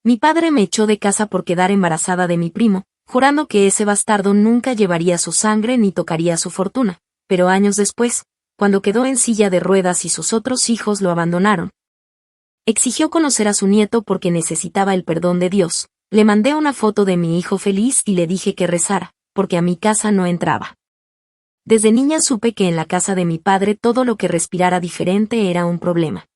Mi padre me echó de casa por quedar embarazada de mi primo, jurando que ese bastardo nunca llevaría su sangre ni tocaría su fortuna, pero años después, cuando quedó en silla de ruedas y sus otros hijos lo abandonaron, exigió conocer a su nieto porque necesitaba el perdón de Dios. Le mandé una foto de mi hijo feliz y le dije que rezara, porque a mi casa no entraba. Desde niña supe que en la casa de mi padre todo lo que respirara diferente era un problema.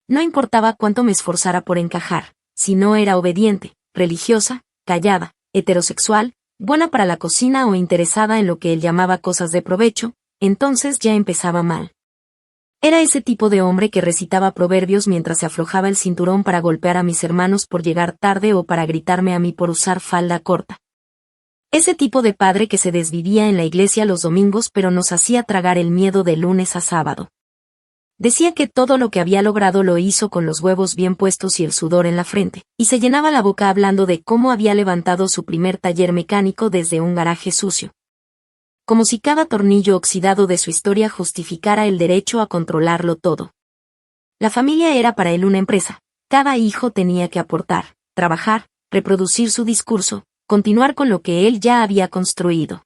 No importaba cuánto me esforzara por encajar, si no era obediente, religiosa, callada, heterosexual, buena para la cocina o interesada en lo que él llamaba cosas de provecho, entonces ya empezaba mal. Era ese tipo de hombre que recitaba proverbios mientras se aflojaba el cinturón para golpear a mis hermanos por llegar tarde o para gritarme a mí por usar falda corta. Ese tipo de padre que se desvivía en la iglesia los domingos pero nos hacía tragar el miedo de lunes a sábado. Decía que todo lo que había logrado lo hizo con los huevos bien puestos y el sudor en la frente, y se llenaba la boca hablando de cómo había levantado su primer taller mecánico desde un garaje sucio. Como si cada tornillo oxidado de su historia justificara el derecho a controlarlo todo. La familia era para él una empresa, cada hijo tenía que aportar, trabajar, reproducir su discurso, continuar con lo que él ya había construido.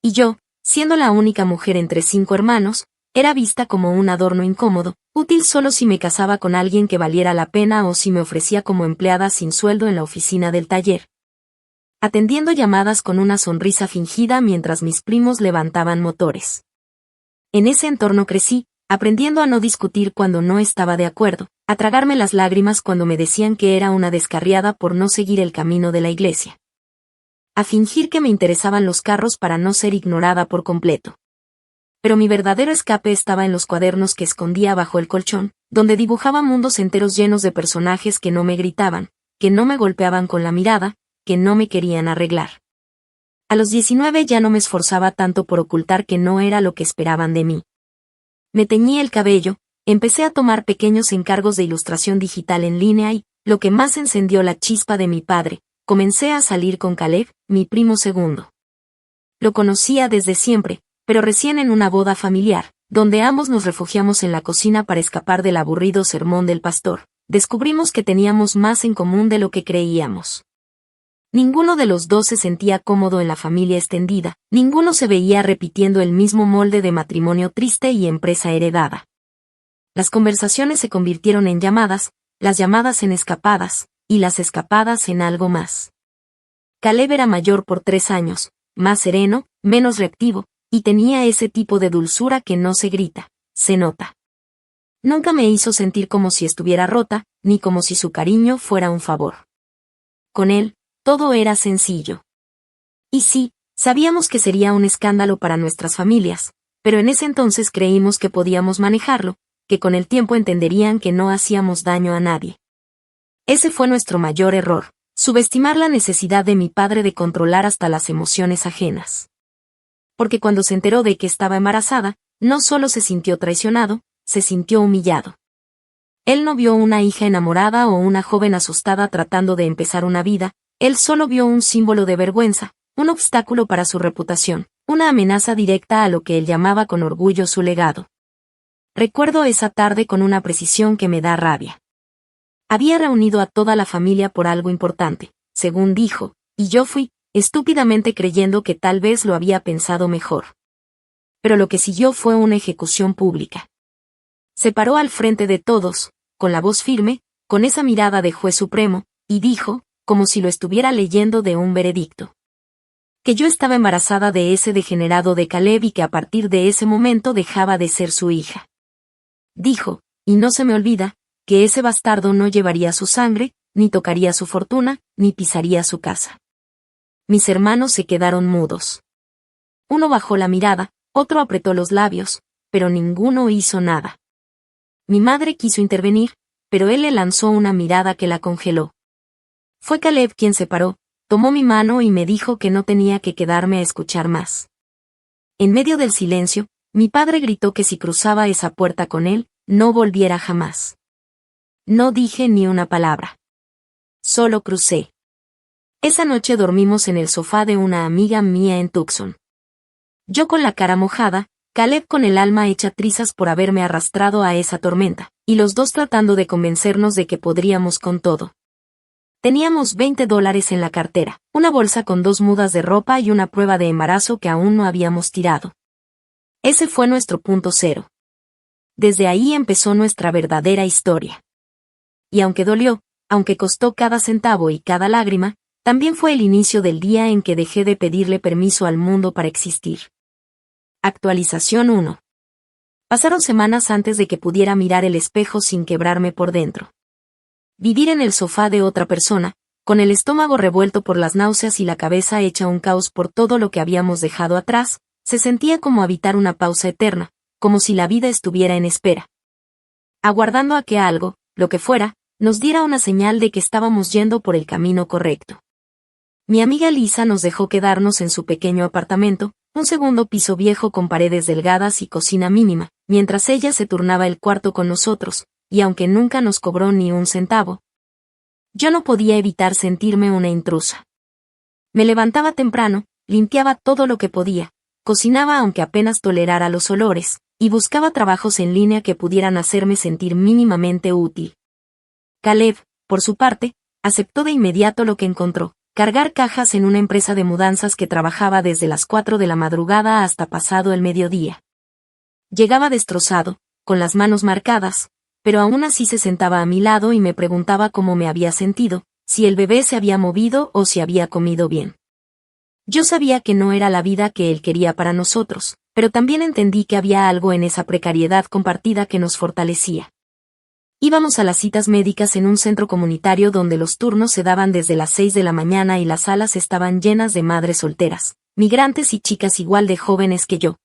Y yo, siendo la única mujer entre 5 hermanos, era vista como un adorno incómodo, útil solo si me casaba con alguien que valiera la pena o si me ofrecía como empleada sin sueldo en la oficina del taller, atendiendo llamadas con una sonrisa fingida mientras mis primos levantaban motores. En ese entorno crecí, aprendiendo a no discutir cuando no estaba de acuerdo, a tragarme las lágrimas cuando me decían que era una descarriada por no seguir el camino de la iglesia, a fingir que me interesaban los carros para no ser ignorada por completo. Pero mi verdadero escape estaba en los cuadernos que escondía bajo el colchón, donde dibujaba mundos enteros llenos de personajes que no me gritaban, que no me golpeaban con la mirada, que no me querían arreglar. A los 19 ya no me esforzaba tanto por ocultar que no era lo que esperaban de mí. Me teñí el cabello, empecé a tomar pequeños encargos de ilustración digital en línea y, lo que más encendió la chispa de mi padre, comencé a salir con Caleb, mi primo segundo. Lo conocía desde siempre, pero recién en una boda familiar, donde ambos nos refugiamos en la cocina para escapar del aburrido sermón del pastor, descubrimos que teníamos más en común de lo que creíamos. Ninguno de los dos se sentía cómodo en la familia extendida, ninguno se veía repitiendo el mismo molde de matrimonio triste y empresa heredada. Las conversaciones se convirtieron en llamadas, las llamadas en escapadas, y las escapadas en algo más. Caleb era mayor por 3 años, más sereno, menos reactivo, y tenía ese tipo de dulzura que no se grita, se nota. Nunca me hizo sentir como si estuviera rota, ni como si su cariño fuera un favor. Con él, todo era sencillo. Y sí, sabíamos que sería un escándalo para nuestras familias, pero en ese entonces creímos que podíamos manejarlo, que con el tiempo entenderían que no hacíamos daño a nadie. Ese fue nuestro mayor error, subestimar la necesidad de mi padre de controlar hasta las emociones ajenas. Porque cuando se enteró de que estaba embarazada, no solo se sintió traicionado, se sintió humillado. Él no vio una hija enamorada o una joven asustada tratando de empezar una vida, él solo vio un símbolo de vergüenza, un obstáculo para su reputación, una amenaza directa a lo que él llamaba con orgullo su legado. Recuerdo esa tarde con una precisión que me da rabia. Había reunido a toda la familia por algo importante, según dijo, y yo fui, estúpidamente creyendo que tal vez lo había pensado mejor. Pero lo que siguió fue una ejecución pública. Se paró al frente de todos, con la voz firme, con esa mirada de juez supremo, y dijo, como si lo estuviera leyendo de un veredicto, que yo estaba embarazada de ese degenerado de Caleb y que a partir de ese momento dejaba de ser su hija. Dijo, y no se me olvida, que ese bastardo no llevaría su sangre, ni tocaría su fortuna, ni pisaría su casa. Mis hermanos se quedaron mudos. Uno bajó la mirada, otro apretó los labios, pero ninguno hizo nada. Mi madre quiso intervenir, pero él le lanzó una mirada que la congeló. Fue Caleb quien se paró, tomó mi mano y me dijo que no tenía que quedarme a escuchar más. En medio del silencio, mi padre gritó que si cruzaba esa puerta con él, no volviera jamás. No dije ni una palabra. Solo crucé. Esa noche dormimos en el sofá de una amiga mía en Tucson. Yo con la cara mojada, Caleb con el alma hecha trizas por haberme arrastrado a esa tormenta, y los dos tratando de convencernos de que podríamos con todo. Teníamos $20 en la cartera, una bolsa con 2 mudas de ropa y una prueba de embarazo que aún no habíamos tirado. Ese fue nuestro punto cero. Desde ahí empezó nuestra verdadera historia. Y aunque dolió, aunque costó cada centavo y cada lágrima, también fue el inicio del día en que dejé de pedirle permiso al mundo para existir. Actualización 1. Pasaron semanas antes de que pudiera mirar el espejo sin quebrarme por dentro. Vivir en el sofá de otra persona, con el estómago revuelto por las náuseas y la cabeza hecha un caos por todo lo que habíamos dejado atrás, se sentía como habitar una pausa eterna, como si la vida estuviera en espera, aguardando a que algo, lo que fuera, nos diera una señal de que estábamos yendo por el camino correcto. Mi amiga Lisa nos dejó quedarnos en su pequeño apartamento, un segundo piso viejo con paredes delgadas y cocina mínima, mientras ella se turnaba el cuarto con nosotros, y aunque nunca nos cobró ni un centavo, yo no podía evitar sentirme una intrusa. Me levantaba temprano, limpiaba todo lo que podía, cocinaba aunque apenas tolerara los olores, y buscaba trabajos en línea que pudieran hacerme sentir mínimamente útil. Caleb, por su parte, aceptó de inmediato lo que encontró: cargar cajas en una empresa de mudanzas que trabajaba desde las 4 de la madrugada hasta pasado el mediodía. Llegaba destrozado, con las manos marcadas, pero aún así se sentaba a mi lado y me preguntaba cómo me había sentido, si el bebé se había movido o si había comido bien. Yo sabía que no era la vida que él quería para nosotros, pero también entendí que había algo en esa precariedad compartida que nos fortalecía. Íbamos a las citas médicas en un centro comunitario donde los turnos se daban desde las 6 de la mañana y las salas estaban llenas de madres solteras, migrantes y chicas igual de jóvenes que yo.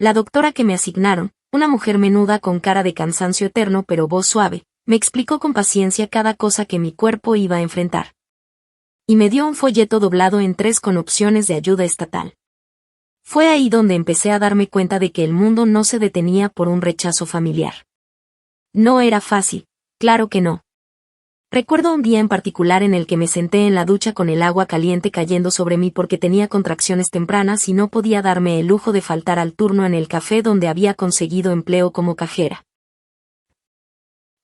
La doctora que me asignaron, una mujer menuda con cara de cansancio eterno pero voz suave, me explicó con paciencia cada cosa que mi cuerpo iba a enfrentar. Y me dio un folleto doblado en 3 con opciones de ayuda estatal. Fue ahí donde empecé a darme cuenta de que el mundo no se detenía por un rechazo familiar. No era fácil, claro que no. Recuerdo un día en particular en el que me senté en la ducha con el agua caliente cayendo sobre mí porque tenía contracciones tempranas y no podía darme el lujo de faltar al turno en el café donde había conseguido empleo como cajera.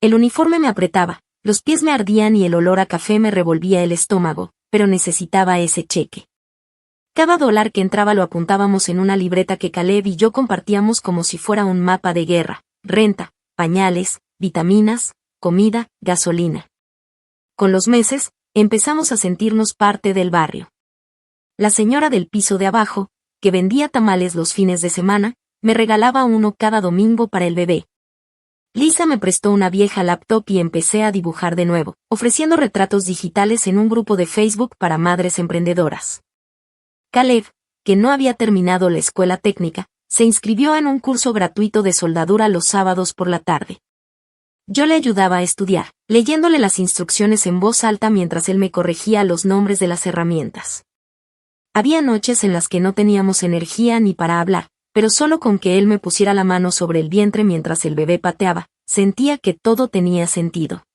El uniforme me apretaba, los pies me ardían y el olor a café me revolvía el estómago, pero necesitaba ese cheque. Cada dólar que entraba lo apuntábamos en una libreta que Caleb y yo compartíamos como si fuera un mapa de guerra: renta, pañales, vitaminas, comida, gasolina. Con los meses, empezamos a sentirnos parte del barrio. La señora del piso de abajo, que vendía tamales los fines de semana, me regalaba uno cada domingo para el bebé. Lisa me prestó una vieja laptop y empecé a dibujar de nuevo, ofreciendo retratos digitales en un grupo de Facebook para madres emprendedoras. Caleb, que no había terminado la escuela técnica, se inscribió en un curso gratuito de soldadura los sábados por la tarde. Yo le ayudaba a estudiar, leyéndole las instrucciones en voz alta mientras él me corregía los nombres de las herramientas. Había noches en las que no teníamos energía ni para hablar, pero solo con que él me pusiera la mano sobre el vientre mientras el bebé pateaba, sentía que todo tenía sentido.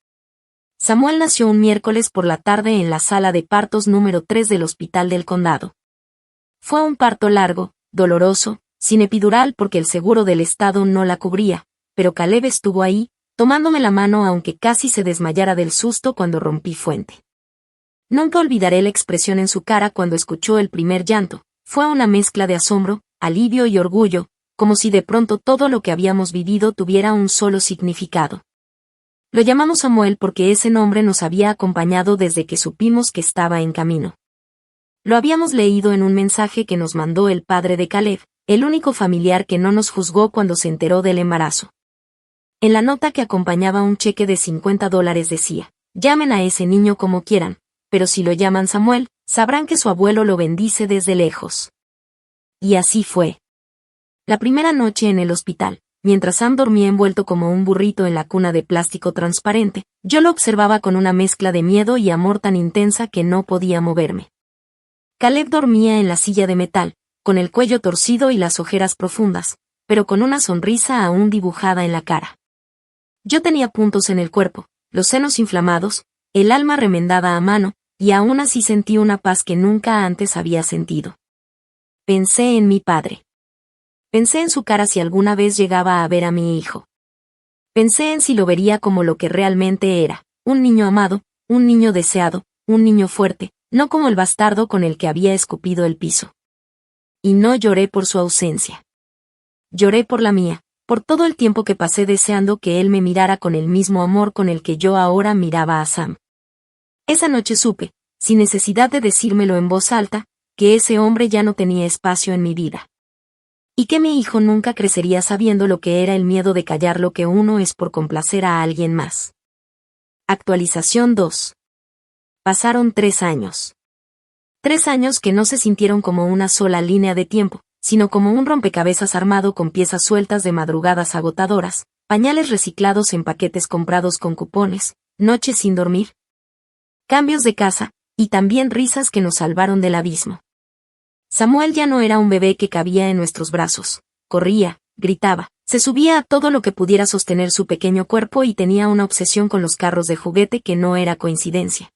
Samuel nació un miércoles por la tarde en la sala de partos número 3 del Hospital del Condado. Fue un parto largo, doloroso, sin epidural porque el seguro del estado no la cubría, pero Caleb estuvo ahí, tomándome la mano aunque casi se desmayara del susto cuando rompí fuente. Nunca olvidaré la expresión en su cara cuando escuchó el primer llanto. Fue una mezcla de asombro, alivio y orgullo, como si de pronto todo lo que habíamos vivido tuviera un solo significado. Lo llamamos Samuel porque ese nombre nos había acompañado desde que supimos que estaba en camino. Lo habíamos leído en un mensaje que nos mandó el padre de Caleb, el único familiar que no nos juzgó cuando se enteró del embarazo. En la nota que acompañaba un cheque de $50 decía: llamen a ese niño como quieran, pero si lo llaman Samuel, sabrán que su abuelo lo bendice desde lejos. Y así fue. La primera noche en el hospital, mientras Sam dormía envuelto como un burrito en la cuna de plástico transparente, yo lo observaba con una mezcla de miedo y amor tan intensa que no podía moverme. Caleb dormía en la silla de metal, con el cuello torcido y las ojeras profundas, pero con una sonrisa aún dibujada en la cara. Yo tenía puntos en el cuerpo, los senos inflamados, el alma remendada a mano, y aún así sentí una paz que nunca antes había sentido. Pensé en mi padre. Pensé en su cara si alguna vez llegaba a ver a mi hijo. Pensé en si lo vería como lo que realmente era, un niño amado, un niño deseado, un niño fuerte, no como el bastardo con el que había escupido el piso. Y no lloré por su ausencia. Lloré por la mía, por todo el tiempo que pasé deseando que él me mirara con el mismo amor con el que yo ahora miraba a Sam. Esa noche supe, sin necesidad de decírmelo en voz alta, que ese hombre ya no tenía espacio en mi vida. Y que mi hijo nunca crecería sabiendo lo que era el miedo de callar lo que uno es por complacer a alguien más. Actualización 2. Pasaron 3 años. 3 años que no se sintieron como una sola línea de tiempo, sino como un rompecabezas armado con piezas sueltas de madrugadas agotadoras, pañales reciclados en paquetes comprados con cupones, noches sin dormir, cambios de casa, y también risas que nos salvaron del abismo. Samuel ya no era un bebé que cabía en nuestros brazos, corría, gritaba, se subía a todo lo que pudiera sostener su pequeño cuerpo y tenía una obsesión con los carros de juguete que no era coincidencia.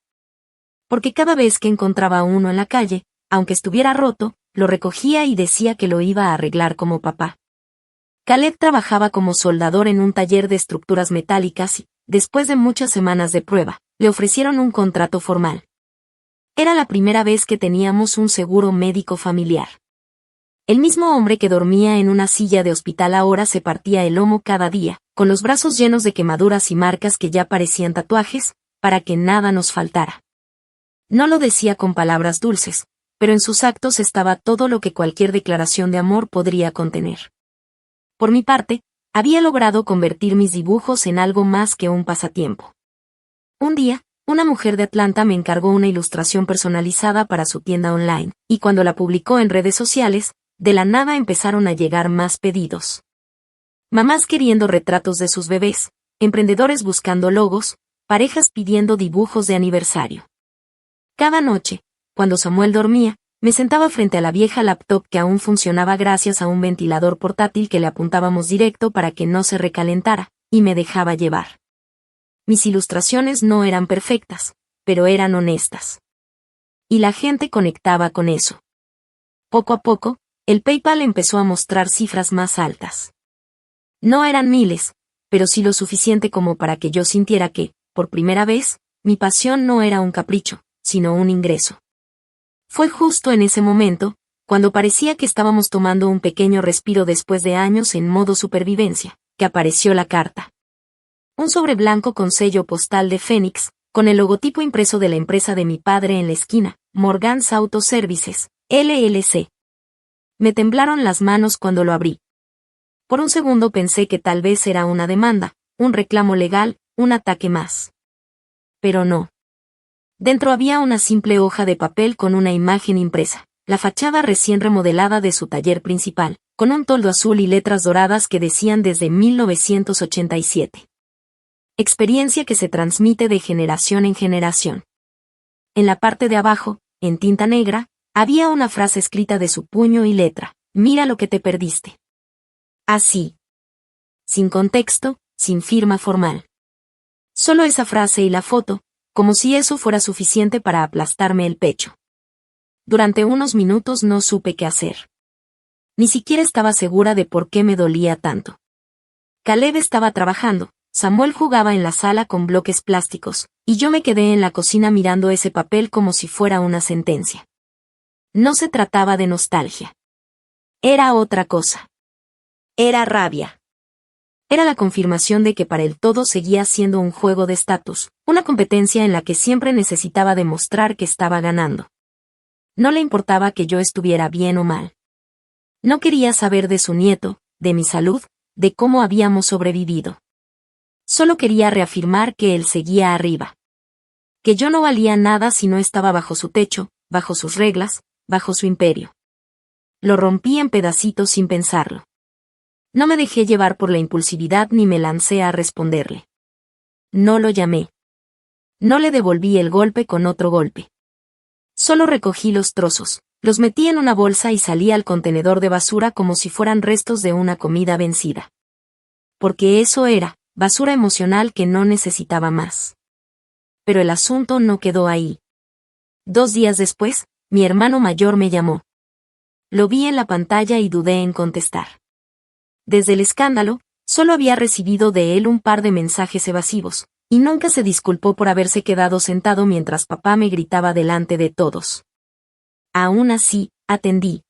Porque cada vez que encontraba uno en la calle, aunque estuviera roto, lo recogía y decía que lo iba a arreglar como papá. Caleb trabajaba como soldador en un taller de estructuras metálicas y, después de muchas semanas de prueba, le ofrecieron un contrato formal. Era la primera vez que teníamos un seguro médico familiar. El mismo hombre que dormía en una silla de hospital ahora se partía el lomo cada día, con los brazos llenos de quemaduras y marcas que ya parecían tatuajes, para que nada nos faltara. No lo decía con palabras dulces, pero en sus actos estaba todo lo que cualquier declaración de amor podría contener. Por mi parte, había logrado convertir mis dibujos en algo más que un pasatiempo. Un día, una mujer de Atlanta me encargó una ilustración personalizada para su tienda online, y cuando la publicó en redes sociales, de la nada empezaron a llegar más pedidos. Mamás queriendo retratos de sus bebés, emprendedores buscando logos, parejas pidiendo dibujos de aniversario. Cada noche, cuando Samuel dormía, me sentaba frente a la vieja laptop que aún funcionaba gracias a un ventilador portátil que le apuntábamos directo para que no se recalentara, y me dejaba llevar. Mis ilustraciones no eran perfectas, pero eran honestas. Y la gente conectaba con eso. Poco a poco, el PayPal empezó a mostrar cifras más altas. No eran miles, pero sí lo suficiente como para que yo sintiera que, por primera vez, mi pasión no era un capricho, sino un ingreso. Fue justo en ese momento, cuando parecía que estábamos tomando un pequeño respiro después de años en modo supervivencia, que apareció la carta. Un sobre blanco con sello postal de Phoenix, con el logotipo impreso de la empresa de mi padre en la esquina, Morgan's Auto Services, LLC. Me temblaron las manos cuando lo abrí. Por un segundo pensé que tal vez era una demanda, un reclamo legal, un ataque más. Pero no. Dentro había una simple hoja de papel con una imagen impresa, la fachada recién remodelada de su taller principal, con un toldo azul y letras doradas que decían desde 1987. Experiencia que se transmite de generación en generación. En la parte de abajo, en tinta negra, había una frase escrita de su puño y letra: mira lo que te perdiste. Así. Sin contexto, sin firma formal. Solo esa frase y la foto, como si eso fuera suficiente para aplastarme el pecho. Durante unos minutos no supe qué hacer. Ni siquiera estaba segura de por qué me dolía tanto. Caleb estaba trabajando, Samuel jugaba en la sala con bloques plásticos, y yo me quedé en la cocina mirando ese papel como si fuera una sentencia. No se trataba de nostalgia. Era otra cosa. Era rabia. Era la confirmación de que para él todo seguía siendo un juego de estatus, una competencia en la que siempre necesitaba demostrar que estaba ganando. No le importaba que yo estuviera bien o mal. No quería saber de su nieto, de mi salud, de cómo habíamos sobrevivido. Solo quería reafirmar que él seguía arriba. Que yo no valía nada si no estaba bajo su techo, bajo sus reglas, bajo su imperio. Lo rompí en pedacitos sin pensarlo. No me dejé llevar por la impulsividad ni me lancé a responderle. No lo llamé. No le devolví el golpe con otro golpe. Solo recogí los trozos, los metí en una bolsa y salí al contenedor de basura como si fueran restos de una comida vencida. Porque eso era, basura emocional que no necesitaba más. Pero el asunto no quedó ahí. 2 días después, mi hermano mayor me llamó. Lo vi en la pantalla y dudé en contestar. Desde el escándalo, solo había recibido de él un par de mensajes evasivos, y nunca se disculpó por haberse quedado sentado mientras papá me gritaba delante de todos. Aún así, atendí.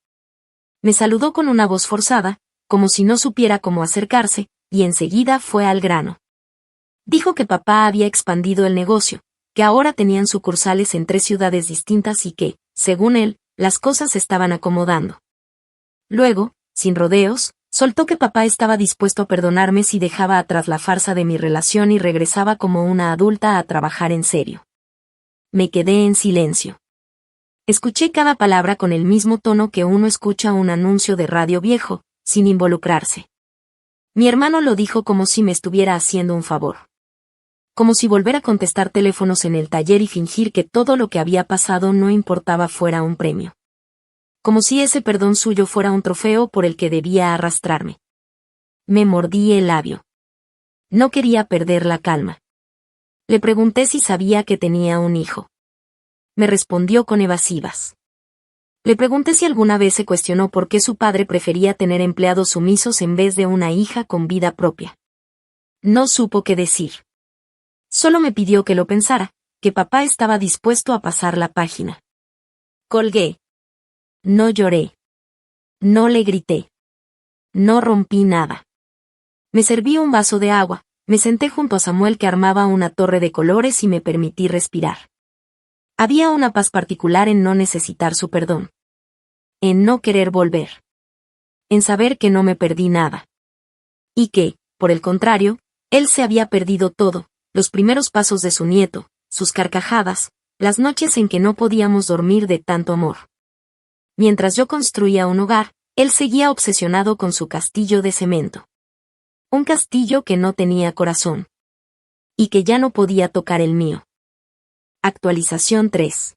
Me saludó con una voz forzada, como si no supiera cómo acercarse, y enseguida fue al grano. Dijo que papá había expandido el negocio, que ahora tenían sucursales en 3 ciudades distintas y que, según él, las cosas se estaban acomodando. Luego, sin rodeos, soltó que papá estaba dispuesto a perdonarme si dejaba atrás la farsa de mi relación y regresaba como una adulta a trabajar en serio. Me quedé en silencio. Escuché cada palabra con el mismo tono que uno escucha un anuncio de radio viejo, sin involucrarse. Mi hermano lo dijo como si me estuviera haciendo un favor. Como si volver a contestar teléfonos en el taller y fingir que todo lo que había pasado no importaba fuera un premio. Como si ese perdón suyo fuera un trofeo por el que debía arrastrarme. Me mordí el labio. No quería perder la calma. Le pregunté si sabía que tenía un hijo. Me respondió con evasivas. Le pregunté si alguna vez se cuestionó por qué su padre prefería tener empleados sumisos en vez de una hija con vida propia. No supo qué decir. Solo me pidió que lo pensara, que papá estaba dispuesto a pasar la página. Colgué. No lloré. No le grité. No rompí nada. Me serví un vaso de agua, me senté junto a Samuel que armaba una torre de colores y me permití respirar. Había una paz particular en no necesitar su perdón. En no querer volver. En saber que no me perdí nada. Y que, por el contrario, él se había perdido todo, los primeros pasos de su nieto, sus carcajadas, las noches en que no podíamos dormir de tanto amor. Mientras yo construía un hogar, él seguía obsesionado con su castillo de cemento. Un castillo que no tenía corazón. Y que ya no podía tocar el mío. Actualización 3.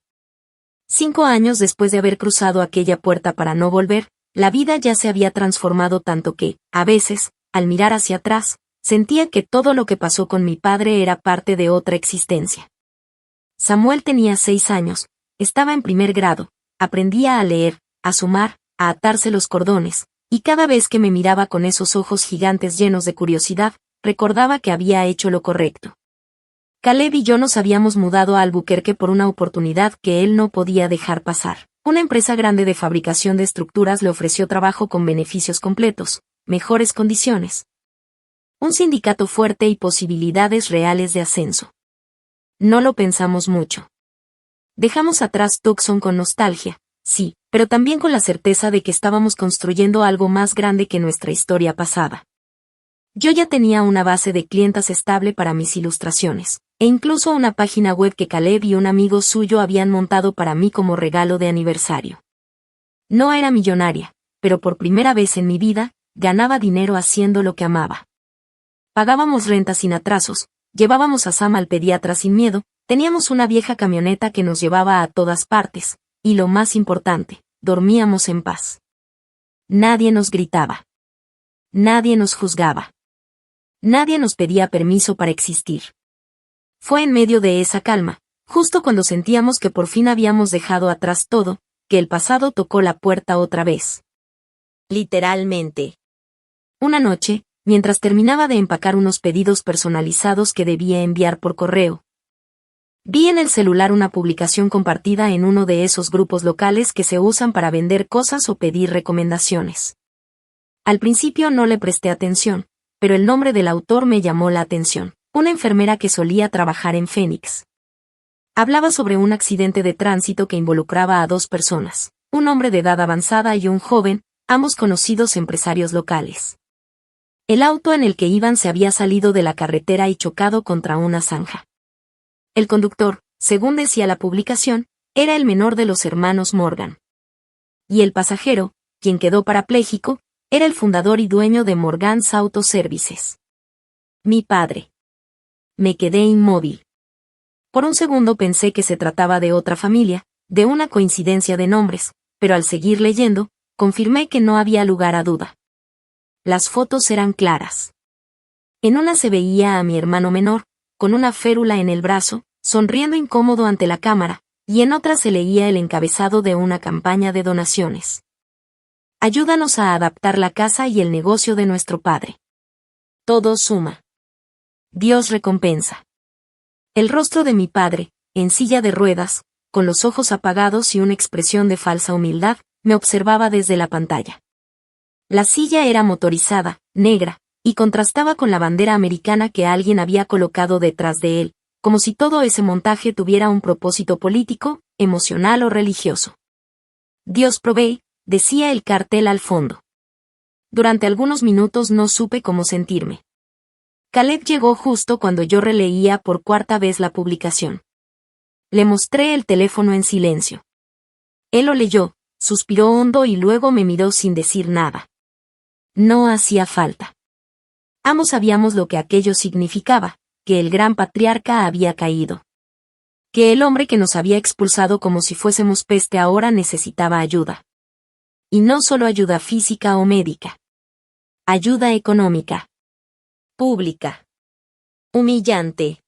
5 años después de haber cruzado aquella puerta para no volver, la vida ya se había transformado tanto que, a veces, al mirar hacia atrás, sentía que todo lo que pasó con mi padre era parte de otra existencia. Samuel tenía 6 años, estaba en primer grado, aprendía a leer, a sumar, a atarse los cordones, y cada vez que me miraba con esos ojos gigantes llenos de curiosidad, recordaba que había hecho lo correcto. Caleb y yo nos habíamos mudado a Albuquerque por una oportunidad que él no podía dejar pasar. Una empresa grande de fabricación de estructuras le ofreció trabajo con beneficios completos, mejores condiciones, un sindicato fuerte y posibilidades reales de ascenso. No lo pensamos mucho. Dejamos atrás Tucson con nostalgia, sí, pero también con la certeza de que estábamos construyendo algo más grande que nuestra historia pasada. Yo ya tenía una base de clientas estable para mis ilustraciones, e incluso una página web que Caleb y un amigo suyo habían montado para mí como regalo de aniversario. No era millonaria, pero por primera vez en mi vida, ganaba dinero haciendo lo que amaba. Pagábamos renta sin atrasos, llevábamos a Sam al pediatra sin miedo, teníamos una vieja camioneta que nos llevaba a todas partes, y lo más importante, dormíamos en paz. Nadie nos gritaba. Nadie nos juzgaba. Nadie nos pedía permiso para existir. Fue en medio de esa calma, justo cuando sentíamos que por fin habíamos dejado atrás todo, que el pasado tocó la puerta otra vez. Literalmente. Una noche, mientras terminaba de empacar unos pedidos personalizados que debía enviar por correo, vi en el celular una publicación compartida en uno de esos grupos locales que se usan para vender cosas o pedir recomendaciones. Al principio no le presté atención, pero el nombre del autor me llamó la atención. Una enfermera que solía trabajar en Phoenix. Hablaba sobre un accidente de tránsito que involucraba a 2 personas, un hombre de edad avanzada y un joven, ambos conocidos empresarios locales. El auto en el que iban se había salido de la carretera y chocado contra una zanja. El conductor, según decía la publicación, era el menor de los hermanos Morgan. Y el pasajero, quien quedó parapléjico, era el fundador y dueño de Morgan's Auto Services. Mi padre. Me quedé inmóvil. Por un segundo pensé que se trataba de otra familia, de una coincidencia de nombres, pero al seguir leyendo, confirmé que no había lugar a duda. Las fotos eran claras. En una se veía a mi hermano menor, con una férula en el brazo, sonriendo incómodo ante la cámara, y en otra se leía el encabezado de una campaña de donaciones. Ayúdanos a adaptar la casa y el negocio de nuestro padre. Todo suma. Dios recompensa. El rostro de mi padre, en silla de ruedas, con los ojos apagados y una expresión de falsa humildad, me observaba desde la pantalla. La silla era motorizada, negra, y contrastaba con la bandera americana que alguien había colocado detrás de él, como si todo ese montaje tuviera un propósito político, emocional o religioso. Dios provee, decía el cartel al fondo. Durante algunos minutos no supe cómo sentirme. Caleb llegó justo cuando yo releía por cuarta vez la publicación. Le mostré el teléfono en silencio. Él lo leyó, suspiró hondo y luego me miró sin decir nada. No hacía falta. Ambos sabíamos lo que aquello significaba, que el gran patriarca había caído. Que el hombre que nos había expulsado como si fuésemos peste ahora necesitaba ayuda. Y no solo ayuda física o médica. Ayuda económica. Pública. Humillante.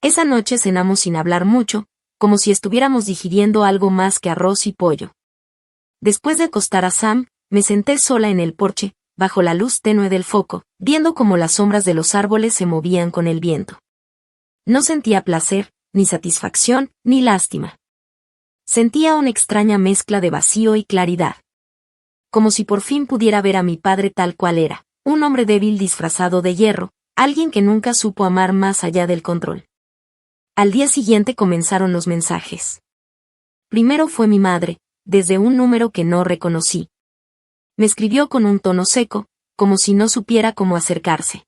Esa noche cenamos sin hablar mucho, como si estuviéramos digiriendo algo más que arroz y pollo. Después de acostar a Sam, me senté sola en el porche, bajo la luz tenue del foco, viendo cómo las sombras de los árboles se movían con el viento. No sentía placer, ni satisfacción, ni lástima. Sentía una extraña mezcla de vacío y claridad. Como si por fin pudiera ver a mi padre tal cual era, un hombre débil disfrazado de hierro, alguien que nunca supo amar más allá del control. Al día siguiente comenzaron los mensajes. Primero fue mi madre, desde un número que no reconocí. Me escribió con un tono seco, como si no supiera cómo acercarse.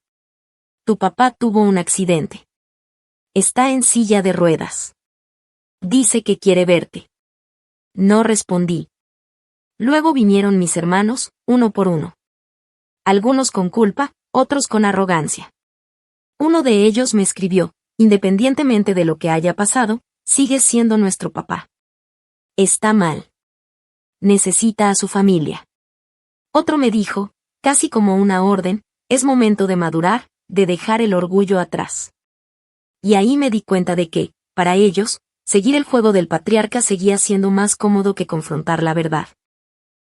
Tu papá tuvo un accidente. Está en silla de ruedas. Dice que quiere verte. No respondí. Luego vinieron mis hermanos, uno por uno. Algunos con culpa, otros con arrogancia. Uno de ellos me escribió, independientemente de lo que haya pasado, sigue siendo nuestro papá. Está mal. Necesita a su familia. Otro me dijo, casi como una orden, es momento de madurar, de dejar el orgullo atrás. Y ahí me di cuenta de que, para ellos, seguir el juego del patriarca seguía siendo más cómodo que confrontar la verdad.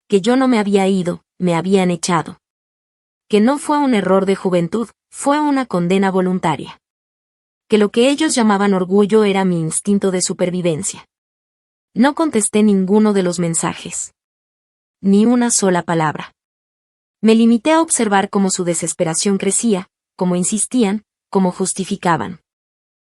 Que yo no me había ido, me habían echado. Que no fue un error de juventud, fue una condena voluntaria. Que lo que ellos llamaban orgullo era mi instinto de supervivencia. No contesté ninguno de los mensajes. Ni una sola palabra. Me limité a observar cómo su desesperación crecía, cómo insistían, cómo justificaban.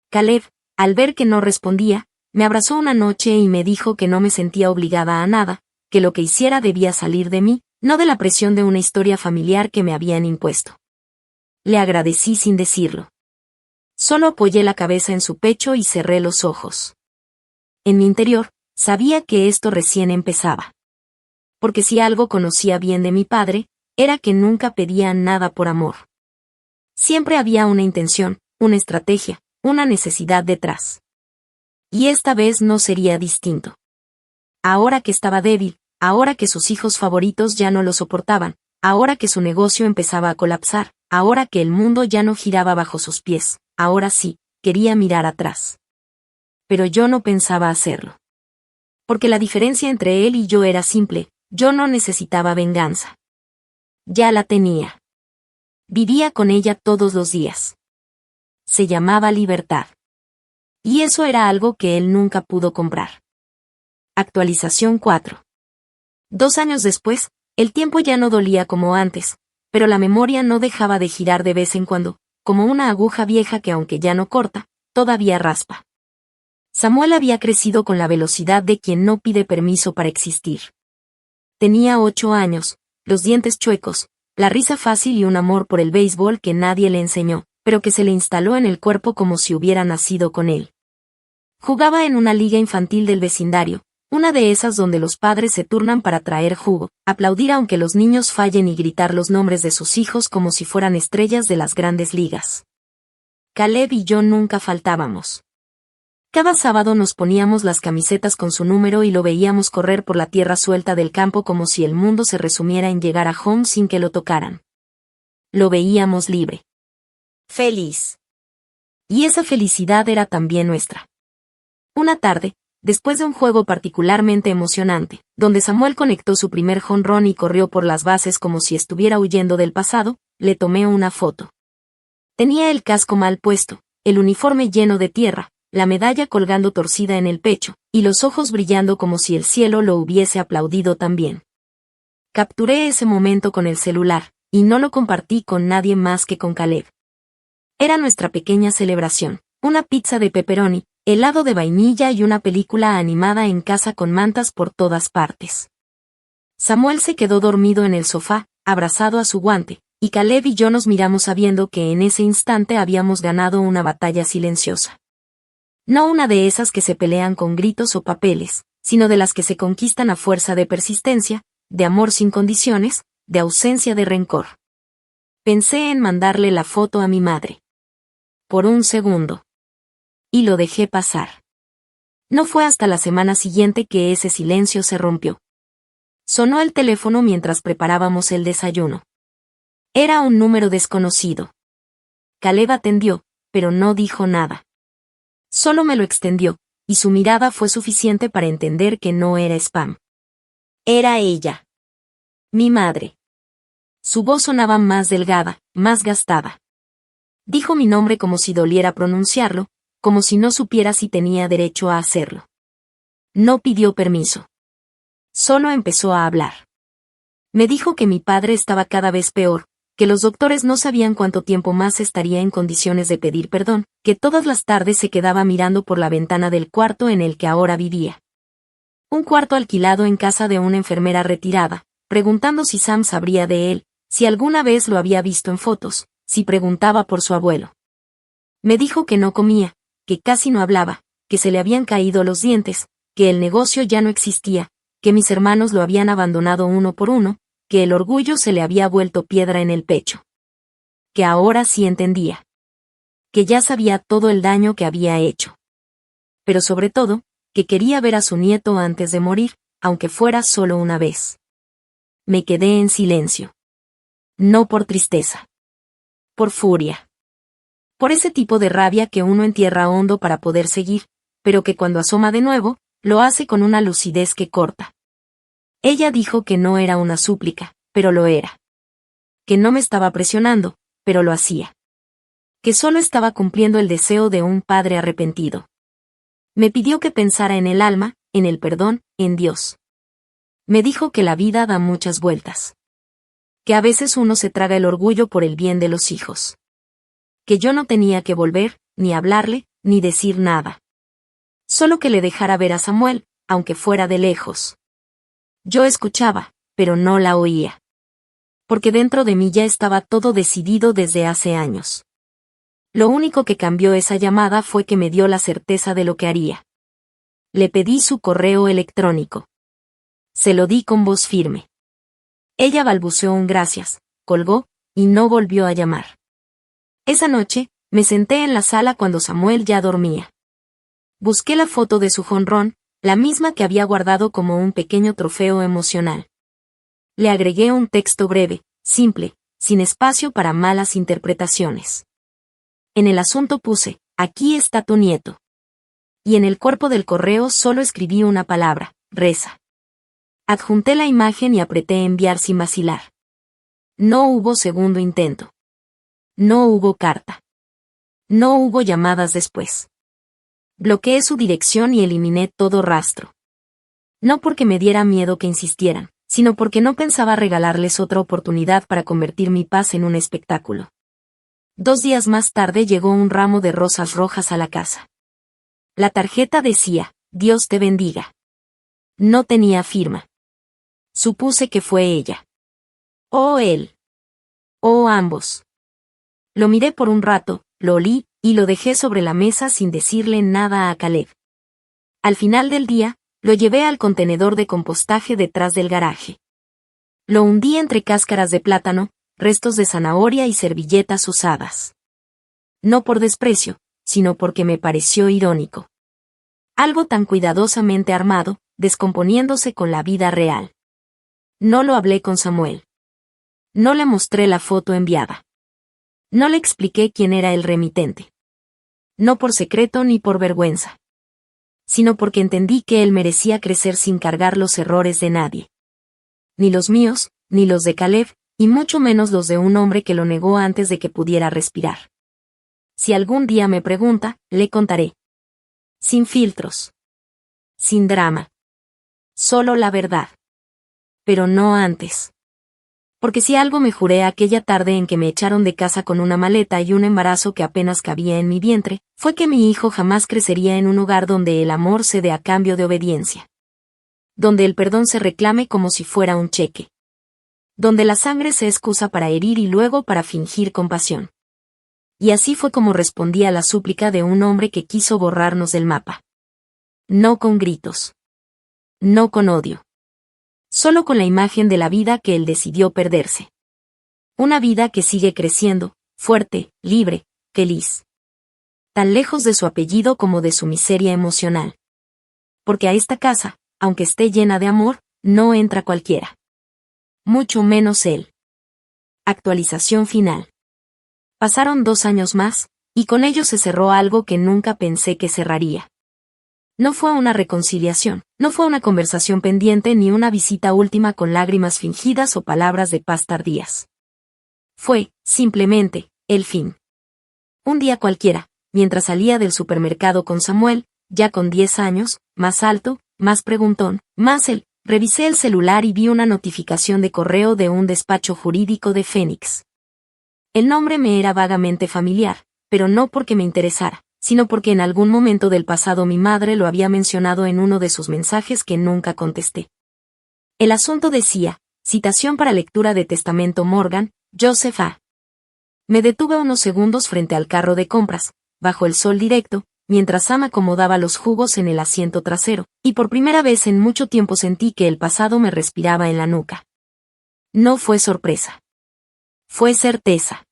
Caleb, al ver que no respondía, me abrazó una noche y me dijo que no me sentía obligada a nada, que lo que hiciera debía salir de mí, no de la presión de una historia familiar que me habían impuesto. Le agradecí sin decirlo. Solo apoyé la cabeza en su pecho y cerré los ojos. En mi interior, sabía que esto recién empezaba. Porque si algo conocía bien de mi padre, era que nunca pedía nada por amor. Siempre había una intención, una estrategia, una necesidad detrás. Y esta vez no sería distinto. Ahora que estaba débil, ahora que sus hijos favoritos ya no lo soportaban, ahora que su negocio empezaba a colapsar, ahora que el mundo ya no giraba bajo sus pies, ahora sí, quería mirar atrás. Pero yo no pensaba hacerlo. Porque la diferencia entre él y yo era simple, yo no necesitaba venganza. Ya la tenía. Vivía con ella todos los días. Se llamaba libertad. Y eso era algo que él nunca pudo comprar. Actualización 4. 2 años después, el tiempo ya no dolía como antes, pero la memoria no dejaba de girar de vez en cuando, como una aguja vieja que aunque ya no corta, todavía raspa. Samuel había crecido con la velocidad de quien no pide permiso para existir. Tenía 8 años, los dientes chuecos, la risa fácil y un amor por el béisbol que nadie le enseñó, pero que se le instaló en el cuerpo como si hubiera nacido con él. Jugaba en una liga infantil del vecindario, una de esas donde los padres se turnan para traer jugo, aplaudir aunque los niños fallen y gritar los nombres de sus hijos como si fueran estrellas de las grandes ligas. Caleb y yo nunca faltábamos. Cada sábado nos poníamos las camisetas con su número y lo veíamos correr por la tierra suelta del campo como si el mundo se resumiera en llegar a home sin que lo tocaran. Lo veíamos libre. Feliz. Y esa felicidad era también nuestra. Una tarde, después de un juego particularmente emocionante, donde Samuel conectó su primer jonrón y corrió por las bases como si estuviera huyendo del pasado, le tomé una foto. Tenía el casco mal puesto, el uniforme lleno de tierra, la medalla colgando torcida en el pecho, y los ojos brillando como si el cielo lo hubiese aplaudido también. Capturé ese momento con el celular, y no lo compartí con nadie más que con Caleb. Era nuestra pequeña celebración, una pizza de pepperoni, helado de vainilla y una película animada en casa con mantas por todas partes. Samuel se quedó dormido en el sofá, abrazado a su guante, y Caleb y yo nos miramos sabiendo que en ese instante habíamos ganado una batalla silenciosa. No una de esas que se pelean con gritos o papeles, sino de las que se conquistan a fuerza de persistencia, de amor sin condiciones, de ausencia de rencor. Pensé en mandarle la foto a mi madre. Por un segundo. Y lo dejé pasar. No fue hasta la semana siguiente que ese silencio se rompió. Sonó el teléfono mientras preparábamos el desayuno. Era un número desconocido. Caleb atendió, pero no dijo nada. Solo me lo extendió, y su mirada fue suficiente para entender que no era spam. Era ella. Mi madre. Su voz sonaba más delgada, más gastada. Dijo mi nombre como si doliera pronunciarlo, como si no supiera si tenía derecho a hacerlo. No pidió permiso. Solo empezó a hablar. Me dijo que mi padre estaba cada vez peor, que los doctores no sabían cuánto tiempo más estaría en condiciones de pedir perdón, que todas las tardes se quedaba mirando por la ventana del cuarto en el que ahora vivía. Un cuarto alquilado en casa de una enfermera retirada, preguntando si Sam sabría de él, si alguna vez lo había visto en fotos, si preguntaba por su abuelo. Me dijo que no comía, que casi no hablaba, que se le habían caído los dientes, que el negocio ya no existía, que mis hermanos lo habían abandonado uno por uno, que el orgullo se le había vuelto piedra en el pecho. Que ahora sí entendía. Que ya sabía todo el daño que había hecho. Pero sobre todo, que quería ver a su nieto antes de morir, aunque fuera solo una vez. Me quedé en silencio. No por tristeza. Por furia. Por ese tipo de rabia que uno entierra hondo para poder seguir, pero que cuando asoma de nuevo, lo hace con una lucidez que corta. Ella dijo que no era una súplica, pero lo era. Que no me estaba presionando, pero lo hacía. Que solo estaba cumpliendo el deseo de un padre arrepentido. Me pidió que pensara en el alma, en el perdón, en Dios. Me dijo que la vida da muchas vueltas. Que a veces uno se traga el orgullo por el bien de los hijos. Que yo no tenía que volver, ni hablarle, ni decir nada. Solo que le dejara ver a Samuel, aunque fuera de lejos. Yo escuchaba, pero no la oía. Porque dentro de mí ya estaba todo decidido desde hace años. Lo único que cambió esa llamada fue que me dio la certeza de lo que haría. Le pedí su correo electrónico. Se lo di con voz firme. Ella balbuceó un gracias, colgó, y no volvió a llamar. Esa noche, me senté en la sala cuando Samuel ya dormía. Busqué la foto de su jonrón, la misma que había guardado como un pequeño trofeo emocional. Le agregué un texto breve, simple, sin espacio para malas interpretaciones. En el asunto puse, aquí está tu nieto. Y en el cuerpo del correo solo escribí una palabra, reza. Adjunté la imagen y apreté enviar sin vacilar. No hubo segundo intento. No hubo carta. No hubo llamadas después. Bloqueé su dirección y eliminé todo rastro. No porque me diera miedo que insistieran, sino porque no pensaba regalarles otra oportunidad para convertir mi paz en un espectáculo. 2 días más tarde llegó un ramo de rosas rojas a la casa. La tarjeta decía, Dios te bendiga. No tenía firma. Supuse que fue ella. O él. O ambos. Lo miré por un rato, lo olí, y lo dejé sobre la mesa sin decirle nada a Caleb. Al final del día, lo llevé al contenedor de compostaje detrás del garaje. Lo hundí entre cáscaras de plátano, restos de zanahoria y servilletas usadas. No por desprecio, sino porque me pareció irónico. Algo tan cuidadosamente armado, descomponiéndose con la vida real. No lo hablé con Samuel. No le mostré la foto enviada. No le expliqué quién era el remitente. No por secreto ni por vergüenza. Sino porque entendí que él merecía crecer sin cargar los errores de nadie. Ni los míos, ni los de Caleb, y mucho menos los de un hombre que lo negó antes de que pudiera respirar. Si algún día me pregunta, le contaré. Sin filtros. Sin drama. Solo la verdad. Pero no antes. Porque si algo me juré aquella tarde en que me echaron de casa con una maleta y un embarazo que apenas cabía en mi vientre, fue que mi hijo jamás crecería en un hogar donde el amor se dé a cambio de obediencia. Donde el perdón se reclame como si fuera un cheque. Donde la sangre se excusa para herir y luego para fingir compasión. Y así fue como respondí a la súplica de un hombre que quiso borrarnos del mapa. No con gritos. No con odio. Solo con la imagen de la vida que él decidió perderse. Una vida que sigue creciendo, fuerte, libre, feliz. Tan lejos de su apellido como de su miseria emocional. Porque a esta casa, aunque esté llena de amor, no entra cualquiera. Mucho menos él. Actualización final. Pasaron 2 años más, y con ello se cerró algo que nunca pensé que cerraría. No fue una reconciliación, no fue una conversación pendiente ni una visita última con lágrimas fingidas o palabras de paz tardías. Fue, simplemente, el fin. Un día cualquiera, mientras salía del supermercado con Samuel, ya con 10 años, más alto, más preguntón, más él, revisé el celular y vi una notificación de correo de un despacho jurídico de Phoenix. El nombre me era vagamente familiar, pero no porque me interesara, sino porque en algún momento del pasado mi madre lo había mencionado en uno de sus mensajes que nunca contesté. El asunto decía, citación para lectura de Testamento Morgan, Joseph A. Me detuve unos segundos frente al carro de compras, bajo el sol directo, mientras Sam acomodaba los jugos en el asiento trasero, y por primera vez en mucho tiempo sentí que el pasado me respiraba en la nuca. No fue sorpresa. Fue certeza.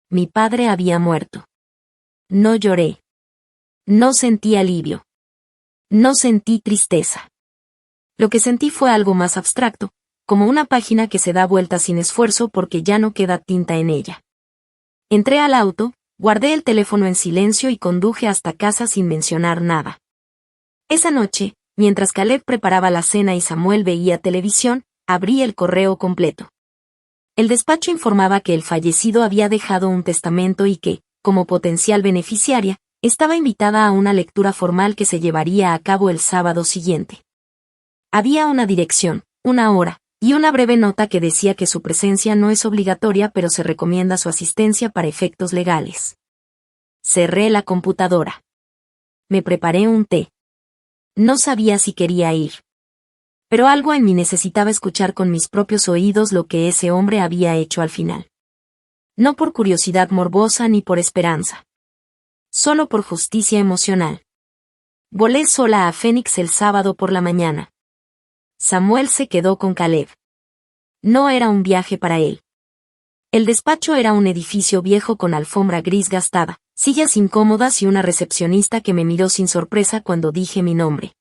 Mi padre había muerto. No lloré. No sentí alivio. No sentí tristeza. Lo que sentí fue algo más abstracto, como una página que se da vuelta sin esfuerzo porque ya no queda tinta en ella. Entré al auto, guardé el teléfono en silencio y conduje hasta casa sin mencionar nada. Esa noche, mientras Caleb preparaba la cena y Samuel veía televisión, abrí el correo completo. El despacho informaba que el fallecido había dejado un testamento y que, como potencial beneficiaria, estaba invitada a una lectura formal que se llevaría a cabo el sábado siguiente. Había una dirección, una hora, y una breve nota que decía que su presencia no es obligatoria pero se recomienda su asistencia para efectos legales. Cerré la computadora. Me preparé un té. No sabía si quería ir. Pero algo en mí necesitaba escuchar con mis propios oídos lo que ese hombre había hecho al final. No por curiosidad morbosa ni por esperanza. Solo por justicia emocional. Volé sola a Phoenix el sábado por la mañana. Samuel se quedó con Caleb. No era un viaje para él. El despacho era un edificio viejo con alfombra gris gastada, sillas incómodas y una recepcionista que me miró sin sorpresa cuando dije mi nombre.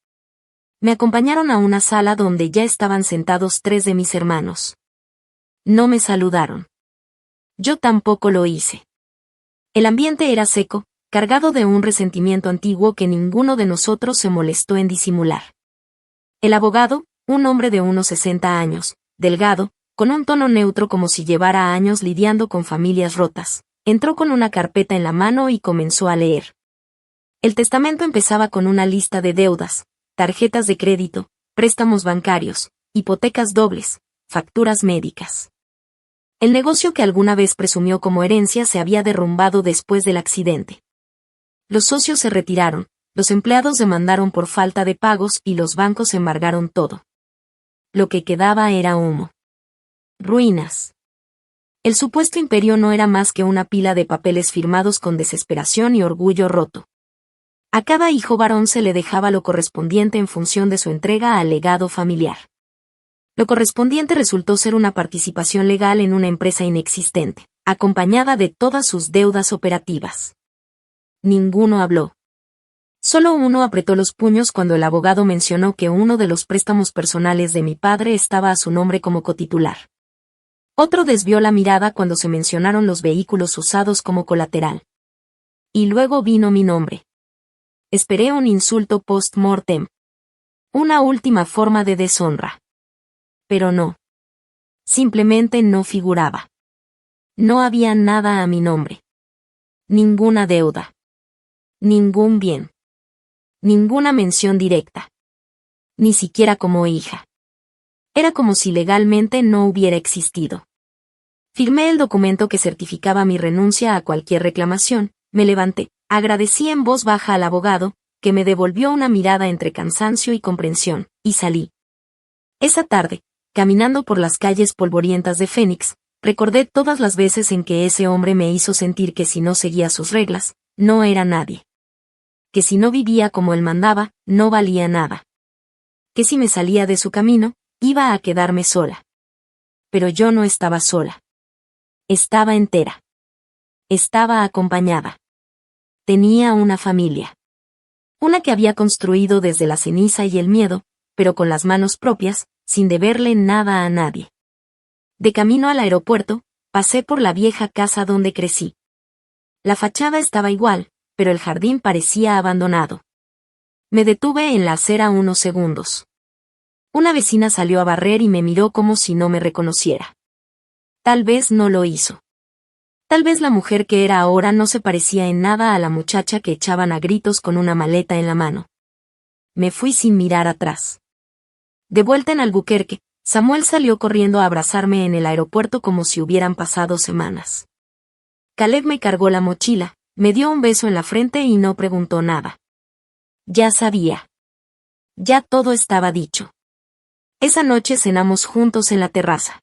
Me acompañaron a una sala donde ya estaban sentados 3 de mis hermanos. No me saludaron. Yo tampoco lo hice. El ambiente era seco, cargado de un resentimiento antiguo que ninguno de nosotros se molestó en disimular. El abogado, un hombre de unos 60 años, delgado, con un tono neutro como si llevara años lidiando con familias rotas, entró con una carpeta en la mano y comenzó a leer. El testamento empezaba con una lista de deudas, tarjetas de crédito, préstamos bancarios, hipotecas dobles, facturas médicas. El negocio que alguna vez presumió como herencia se había derrumbado después del accidente. Los socios se retiraron, los empleados demandaron por falta de pagos y los bancos embargaron todo. Lo que quedaba era humo. Ruinas. El supuesto imperio no era más que una pila de papeles firmados con desesperación y orgullo roto. A cada hijo varón se le dejaba lo correspondiente en función de su entrega al legado familiar. Lo correspondiente resultó ser una participación legal en una empresa inexistente, acompañada de todas sus deudas operativas. Ninguno habló. Solo uno apretó los puños cuando el abogado mencionó que uno de los préstamos personales de mi padre estaba a su nombre como cotitular. Otro desvió la mirada cuando se mencionaron los vehículos usados como colateral. Y luego vino mi nombre. Esperé un insulto post-mortem. Una última forma de deshonra. Pero no. Simplemente no figuraba. No había nada a mi nombre. Ninguna deuda. Ningún bien. Ninguna mención directa. Ni siquiera como hija. Era como si legalmente no hubiera existido. Firmé el documento que certificaba mi renuncia a cualquier reclamación, me levanté, agradecí en voz baja al abogado, que me devolvió una mirada entre cansancio y comprensión, y salí. Esa tarde, caminando por las calles polvorientas de Phoenix, recordé todas las veces en que ese hombre me hizo sentir que si no seguía sus reglas, no era nadie. Que si no vivía como él mandaba, no valía nada. Que si me salía de su camino, iba a quedarme sola. Pero yo no estaba sola. Estaba entera. Estaba acompañada. Tenía una familia. Una que había construido desde la ceniza y el miedo, pero con las manos propias, sin deberle nada a nadie. De camino al aeropuerto, pasé por la vieja casa donde crecí. La fachada estaba igual, pero el jardín parecía abandonado. Me detuve en la acera unos segundos. Una vecina salió a barrer y me miró como si no me reconociera. Tal vez no lo hizo. Tal vez la mujer que era ahora no se parecía en nada a la muchacha que echaban a gritos con una maleta en la mano. Me fui sin mirar atrás. De vuelta en Albuquerque, Samuel salió corriendo a abrazarme en el aeropuerto como si hubieran pasado semanas. Caleb me cargó la mochila, me dio un beso en la frente y no preguntó nada. Ya sabía. Ya todo estaba dicho. Esa noche cenamos juntos en la terraza.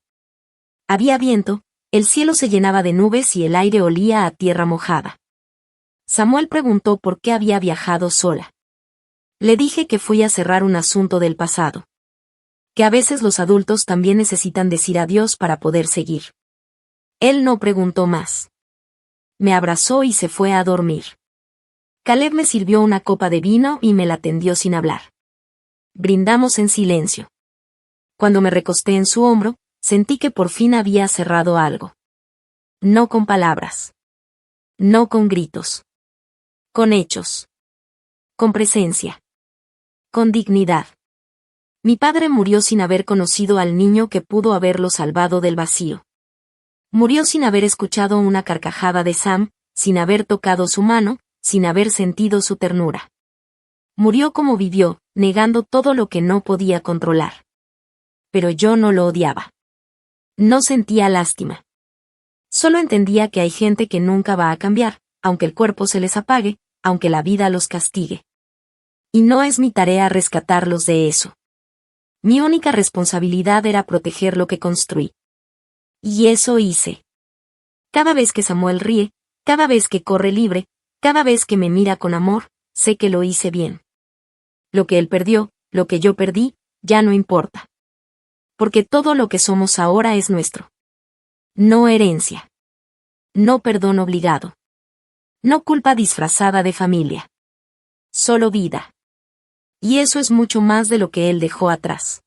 Había viento, el cielo se llenaba de nubes y el aire olía a tierra mojada. Samuel preguntó por qué había viajado sola. Le dije que fui a cerrar un asunto del pasado. Que a veces los adultos también necesitan decir adiós para poder seguir. Él no preguntó más. Me abrazó y se fue a dormir. Caleb me sirvió una copa de vino y me la tendió sin hablar. Brindamos en silencio. Cuando me recosté en su hombro, sentí que por fin había cerrado algo. No con palabras. No con gritos. Con hechos. Con presencia. Con dignidad. Mi padre murió sin haber conocido al niño que pudo haberlo salvado del vacío. Murió sin haber escuchado una carcajada de Sam, sin haber tocado su mano, sin haber sentido su ternura. Murió como vivió, negando todo lo que no podía controlar. Pero yo no lo odiaba. No sentía lástima. Solo entendía que hay gente que nunca va a cambiar, aunque el cuerpo se les apague, aunque la vida los castigue. Y no es mi tarea rescatarlos de eso. Mi única responsabilidad era proteger lo que construí. Y eso hice. Cada vez que Samuel ríe, cada vez que corre libre, cada vez que me mira con amor, sé que lo hice bien. Lo que él perdió, lo que yo perdí, ya no importa. Porque todo lo que somos ahora es nuestro. No herencia. No perdón obligado. No culpa disfrazada de familia. Solo vida. Y eso es mucho más de lo que él dejó atrás.